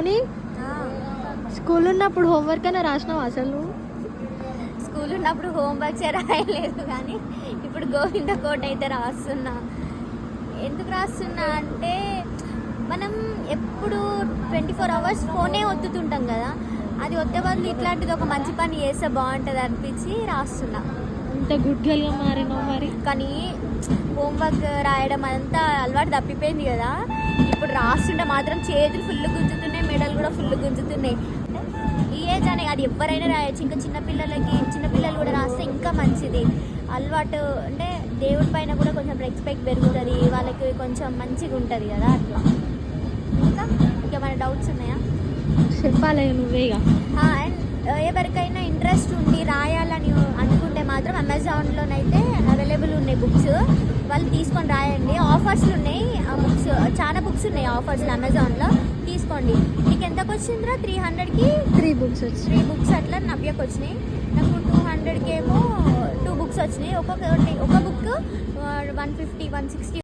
మౌని school ఉన్నప్పుడు homework అయినా రాసినావు అసలు నువ్వు? స్కూల్ ఉన్నప్పుడు హోంవర్క్స్ రాయలేదు, కానీ ఇప్పుడు గోవింద కోట అయితే రాస్తున్నా. ఎందుకు రాస్తున్నా అంటే మనం ఎప్పుడు 24 hours ఫోనే ఒత్తుతుంటాం కదా, అది ఒత్తే బదులు ఇట్లాంటిది ఒక మంచి పని చేస్తే బాగుంటుంది అనిపించి రాస్తున్నా. ఇంత గుడ్ గర్ల్గా మారినావు మరి. కానీ హోంవర్క్ రాయడం అదంతా అలవాటు తప్పిపోయింది కదా, ఇప్పుడు రాస్తుంటే మాత్రం చేతులు ఫుల్ గుంజుతున్నాయి, మెడలు కూడా ఫుల్ గుంజుతున్నాయి. ఈ ఏజ్ అనే అది ఎవరైనా రాయొచ్చు, ఇంకా చిన్నపిల్లలు కూడా రాస్తే ఇంకా మంచిది. అలవాటు అంటే దేవుడి పైన కూడా కొంచెం రెస్పెక్ట్ పెరుగుతుంది, వాళ్ళకి కొంచెం మంచిగా ఉంటుంది కదా అట్లా. ఇంకా ఇంకేమైనా డౌట్స్ ఉన్నాయా? చెప్పాలి నువ్వే ఇక. అండ్ ఎవరికైనా ఇంట్రెస్ట్ ఉండి రాయాలని అనుకుంటే మాత్రం అమెజాన్లోనైతే అవైలబుల్ ఉన్నాయి బుక్స్, వాళ్ళు తీసుకొని రాయండి. ఆఫర్స్లు ఉన్నాయి, ఆ బుక్స్ చాలా బుక్స్ ఉన్నాయి ఆఫర్స్లో అమెజాన్లో, తీసుకోండి. మీకు ఎంతకు వచ్చిందిరా? 300కి 3 books వచ్చినాయి. 3 books అట్లా నవ్యకు వచ్చినాయి. నాకు 200కి ఏమో 2 books వచ్చినాయి. ఒక బుక్ 150 160